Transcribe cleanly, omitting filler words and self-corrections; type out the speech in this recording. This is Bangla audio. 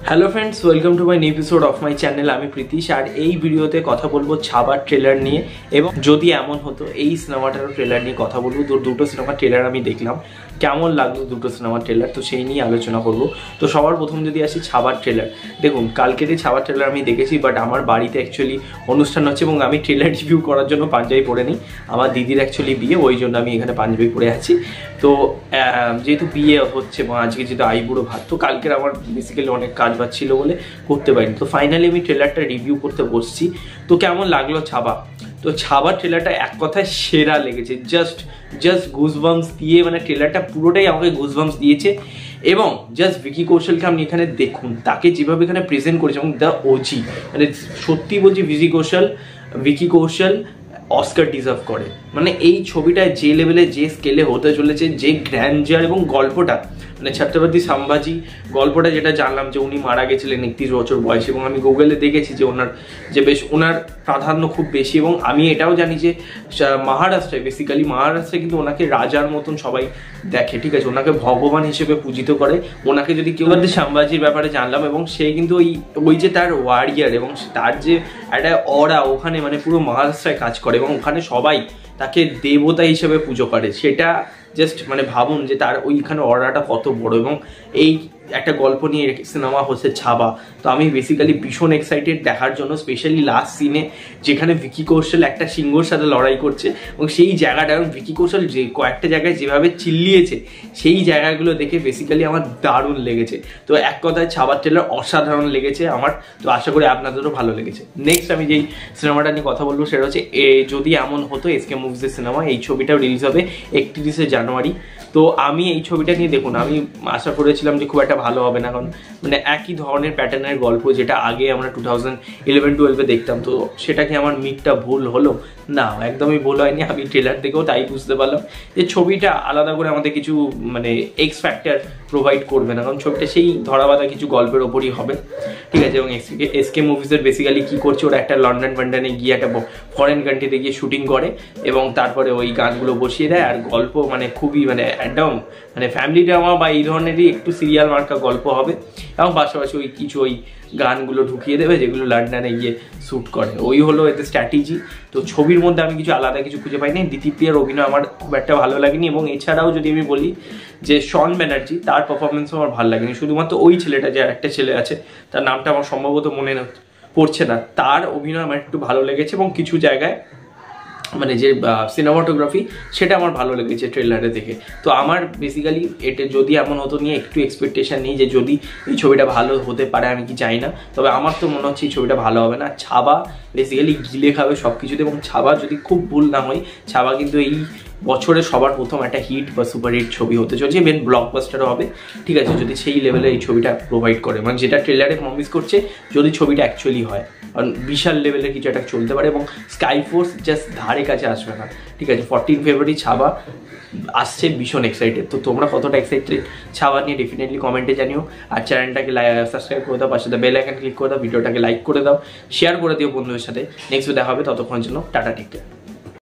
Hello friends, welcome to my new episode of my channel. আমি প্রীতিশ, আর এই ভিডিওতে কথা বলবো ছাবার ট্রেলার নিয়ে। এবং যদি এমন হতো এই সিনেমাটারও ট্রেলার নিয়ে কথা বলবো। দুটো সিনেমার ট্রেলার আমি দেখলাম, কেমন লাগলো দুটো সিনেমার ট্রেলার, তো সেই নিয়ে আলোচনা করব। তো সবার প্রথম যদি আসি ছাবার ট্রেলার, দেখুন কালকেরই ছাবার ট্রেলার আমি দেখেছি, বাট আমার বাড়িতে অ্যাকচুয়ালি অনুষ্ঠান হচ্ছে এবং আমি ট্রেলার রিভিউ করার জন্য পাঞ্জাবি পরে নিই। আমার দিদির অ্যাকচুয়ালি বিয়ে, ওই জন্য আমি এখানে পাঞ্জাবি পরে আছি। তো যেহেতু বিয়ে হচ্ছে এবং আজকে যেহেতু আইবুড়ো ভাত, তো কালকের আমার বেসিক্যালি অনেক কাজ বাজ ছিল বলে করতে পারিনি। তো ফাইনালি আমি ট্রেলারটা রিভিউ করতে বসছি। তো কেমন লাগলো ছাবা? তো ছাবার ট্রেলারটা এক কথায় সেরা লেগেছে। জাস্ট গুজবাম্পস দিয়ে, মানে ট্রেলারটা পুরোটাই আমাকে গুজবাম্পস দিয়েছে। এবং জাস্ট ভিকি কৌশলকে আপনি এখানে দেখুন, তাকে যেভাবে এখানে প্রেজেন্ট করেছে এবং দ্য ওজি, মানে সত্যি বলছি ভিকি কৌশল অস্কার ডিজার্ভ করে। মানে এই ছবিটা যে লেভেলে, যে স্কেলে হতে চলেছে, যে গ্র্যান্ডার এবং গল্পটা, মানে ছত্রপতি সম্ভাজি গল্পটা যেটা জানলাম যে উনি মারা গেছিলেন 31 বছর বয়সে, এবং আমি গুগলে দেখেছি যে ওনার প্রাধান্য খুব বেশি। এবং আমি এটাও জানি যে মহারাষ্ট্রে কিন্তু ওনাকে রাজার মতন সবাই দেখে, ঠিক আছে, ওনাকে ভগবান হিসেবে পূজিত করে। ওনাকে যদি কেউ সম্ভাজির ব্যাপারে জানলাম, এবং সে কিন্তু ওই যে তার ওয়ারিয়ার এবং তার যে একটা অরা ওখানে, মানে পুরো মহারাষ্ট্রায় কাজ করে এবং ওখানে সবাই তাকে দেবতা হিসেবে পুজো করে। সেটা জাস্ট মানে ভাবুন যে তার ওইখানে অর্ডারটা কত বড়। এবং এই একটা গল্প নিয়ে সিনেমা হচ্ছে ছাবা। তো আমি বেসিক্যালি ভীষণ এক্সাইটেড দেখার জন্য, স্পেশালি লাস্ট সিনে যেখানে ভিকি কৌশল একটা সিংহর সাথে লড়াই করছে এবং সেই জায়গাটা, এবং ভিকি কৌশল যে কয়েকটা জায়গায় যেভাবে চিল্লিয়েছে, সেই জায়গাগুলো দেখে বেসিক্যালি আমার দারুণ লেগেছে। তো এক কথায় ছাবার ট্রেলার অসাধারণ লেগেছে আমার। তো আশা করি আপনাদেরও ভালো লেগেছে। নেক্সট আমি যেই সিনেমাটা নিয়ে কথা বলবো সেটা হচ্ছে যদি এমন হতো, এসকে মুভিজের সিনেমা। এই ছবিটাও রিলিজ হবে 31শে জানুয়ারি। তো আমি এই ছবিটা নিয়ে, দেখুন আমি আশা করেছিলাম যে খুব একটা ভালো হবে না, কারণ মানে একই ধরনের প্যাটার্নের গল্প যেটা আগে আমরা 2011-12-এ দেখতাম। তো সেটাকে আমার মিটটা ভুল হলো না, একদমই ভুল হয়নি। আমি ট্রেলার দেখেও তাই বুঝতে পারলাম যে ছবিটা আলাদা করে আমাদের কিছু মানে এক্স ফ্যাক্টর প্রোভাইড করবে না, কারণ ছবিটা সেই ধরাবাঁধা কিছু গল্পের ওপরই হবে, ঠিক আছে। এবং এসকে মুভিজের বেসিক্যালি কী করছে, ওরা একটা লন্ডনে গিয়ে একটা ফরেন কান্ট্রিতে গিয়ে শুটিং করে এবং তারপরে ওই গানগুলো বসিয়ে দেয়। আর গল্প মানে খুবই মানে একদম মানে ফ্যামিলি ড্রামা বা এই ধরনেরই একটু সিরিয়াল মার্কা গল্প হবে, এবং পাশাপাশি ওই গানগুলো ঢুকিয়ে দেবে যেগুলো লন্ডনে গিয়ে শ্যুট করে। ওই হলো এতে স্ট্র্যাটেজি। তো ছবির মধ্যে আমি কিছু আলাদা কিছু খুঁজে পাইনি। দিতিপ্রিয়ার অভিনয় আমার খুব একটা ভালো লাগেনি, এবং এছাড়াও যদি আমি বলি যে শন ব্যানার্জি, তার পারফরমেন্সও আমার ভালো লাগেনি। শুধুমাত্র ওই ছেলেটা, যে একটা ছেলে আছে, তার নামটা আমার সম্ভবত মনে পড়ছে না, তার অভিনয় আমার একটু ভালো লেগেছে। এবং কিছু জায়গায় মানে যে সিনেমাটোগ্রাফি, সেটা আমার ভালো লেগেছে ট্রেলারে দেখে। তো আমার বেসিক্যালি এটা যদি এমন হতো নিয়ে একটু এক্সপেকটেশন নেই যে যদি এই ছবিটা ভালো হতে পারে, আমি কি চাই না, তবে আমার তো মনে হচ্ছে এই ছবিটা ভালো হবে না। ছাবা বেসিক্যালি গিলে খাবে সব কিছুতে, এবং ছাবা যদি খুব ভুল না হয়, ছাবা কিন্তু এই বছরে সবার প্রথম একটা হিট বা সুপার হিট ছবি হতে চলছে, মেন ব্লকবাস্টারও হবে, ঠিক আছে, যদি সেই লেভেলে এই ছবিটা প্রোভাইড করে, মানে যেটা ট্রেলারে প্রমিস করছে, যদি ছবিটা অ্যাকচুয়ালি হয়, কারণ বিশাল লেভেলের কিছু একটা চলতে পারে। এবং স্কাইফোর্স জাস্ট ধারে কাছে আসবে না, ঠিক আছে। 14 ফেব্রুয়ারি ছাবা আসছে, ভীষণ এক্সাইটেড। তো তোমরা কতটা এক্সাইটেড ছাবা নিয়ে ডেফিনেটলি কমেন্টে জানিও। আর চ্যানেলটাকে সাবস্ক্রাইব করে দাও, পাশে বেল আইকন ক্লিক করে দাও, ভিডিওটাকে লাইক করে দাও, শেয়ার করে দিও বন্ধুদের সাথে। নেক্সট দেখা হবে, ততক্ষণের জন্য টাটা, টেক কেয়ার।